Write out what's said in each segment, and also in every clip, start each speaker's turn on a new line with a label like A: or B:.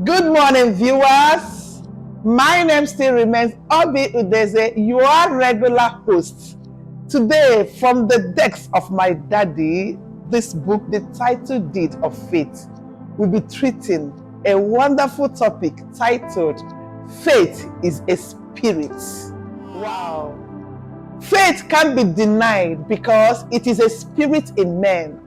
A: Good morning, viewers. My name still remains Oby Udeze, your regular host. Today, from the decks of my daddy, this book, The Title Deed of Faith, will be treating a wonderful topic titled, Faith is a Spirit. Wow. Faith can't be denied because it is a spirit in man.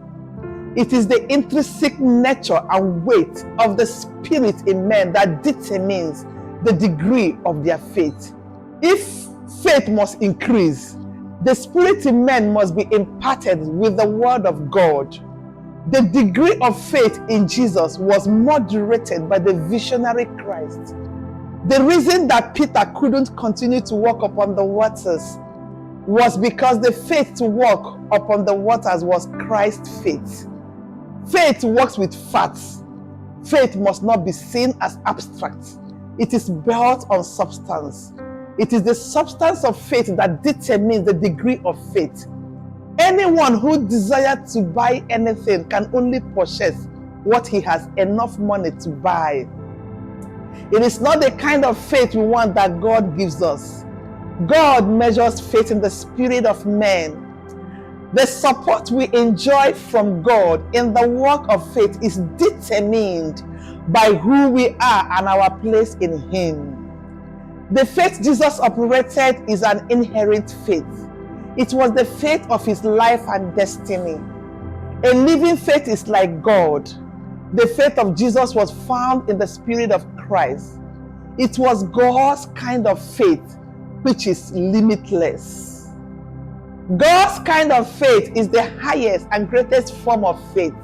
A: It is the intrinsic nature and weight of the spirit in men that determines the degree of their faith. If faith must increase, the spirit in men must be imparted with the word of God. The degree of faith in Jesus was moderated by the visionary Christ. The reason that Peter couldn't continue to walk upon the waters was because the faith to walk upon the waters was Christ's faith. Faith works with facts. Faith must not be seen as abstract. It is built on substance. It is the substance of faith that determines the degree of faith. Anyone who desires to buy anything can only purchase what he has enough money to buy. It is not the kind of faith we want that God gives us. God measures faith in the spirit of man. The support we enjoy from God in the work of faith is determined by who we are and our place in Him. The faith Jesus operated is an inherent faith. It was the faith of His life and destiny. A living faith is like God. The faith of Jesus was found in the Spirit of Christ. It was God's kind of faith, which is limitless. God's kind of faith is the highest and greatest form of faith.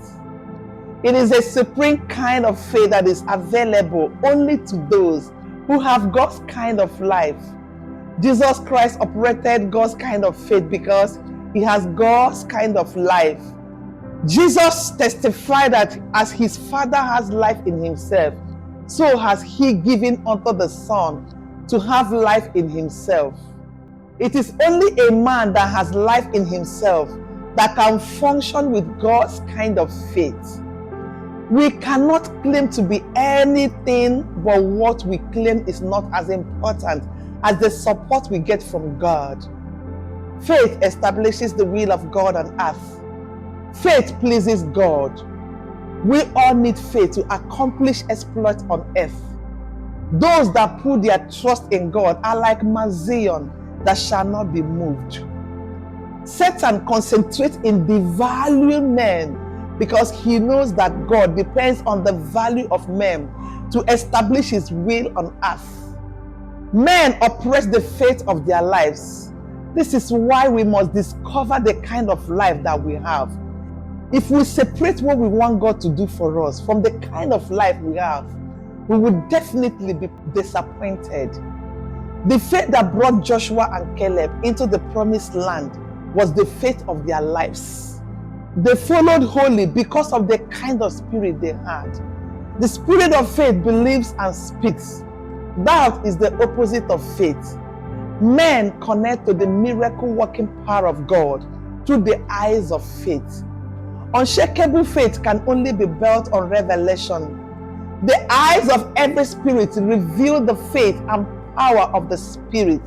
A: It is a supreme kind of faith that is available only to those who have God's kind of life. Jesus Christ operated God's kind of faith because He has God's kind of life. Jesus testified that as His Father has life in Himself, so has He given unto the Son to have life in Himself. It is only a man that has life in himself that can function with God's kind of faith. We cannot claim to be anything but what we claim is not as important as the support we get from God. Faith establishes the will of God on earth. Faith pleases God. We all need faith to accomplish exploits on earth. Those that put their trust in God are like Mount Zion that shall not be moved. Satan concentrates in devaluing men because he knows that God depends on the value of men to establish His will on earth. Men oppress the faith of their lives. This is why we must discover the kind of life that we have. If we separate what we want God to do for us from the kind of life we have, we would definitely be disappointed. The faith that brought Joshua and Caleb into the promised land was the faith of their lives. They followed wholly because of the kind of spirit they had. The spirit of faith believes and speaks. Doubt is the opposite of faith. Men connect to the miracle working power of God through the eyes of faith. Unshakable faith can only be built on revelation. The eyes of every spirit reveal the faith and power of the Spirit.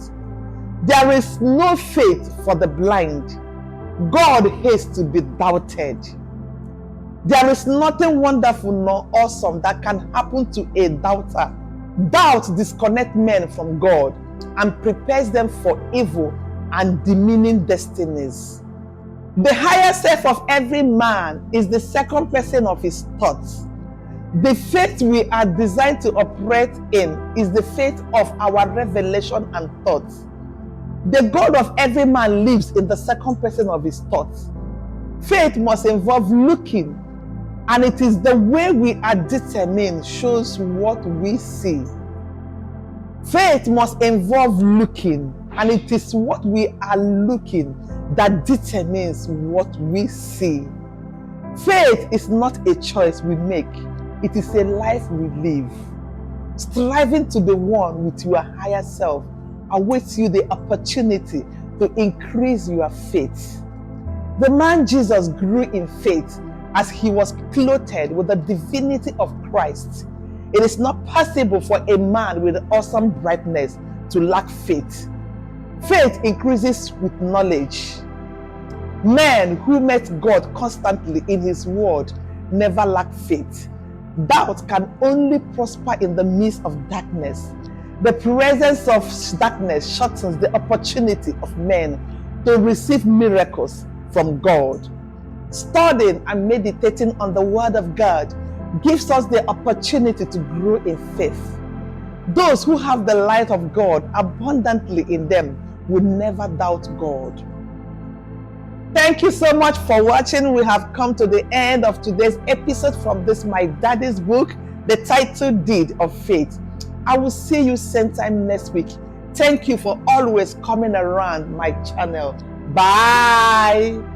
A: There is no faith for the blind. God hates to be doubted. There is nothing wonderful nor awesome that can happen to a doubter. Doubt disconnects men from God and prepares them for evil and demeaning destinies. The higher self of every man is the second person of his thoughts. The faith we are designed to operate in is the faith of our revelation and thoughts. The God of every man lives in the second person of his thoughts. Faith must involve looking, and it is the way we are determined shows what we see. Faith must involve looking, and it is what we are looking that determines what we see. Faith is not a choice we make. It is a life we live. Striving to be one with your higher self awaits you the opportunity to increase your faith. The man Jesus grew in faith as he was clothed with the divinity of Christ. It is not possible for a man with awesome brightness to lack faith. Faith increases with knowledge. Men who met God constantly in His word never lack faith. Doubt can only prosper in the midst of darkness. The presence of darkness shortens the opportunity of men to receive miracles from God. Studying and meditating on the Word of God gives us the opportunity to grow in faith. Those who have the light of God abundantly in them will never doubt God. Thank you so much for watching. We have come to the end of today's episode from this My Daddy's book, the title Deed of Faith. I will see you same time next week. Thank you for always coming around my channel. Bye.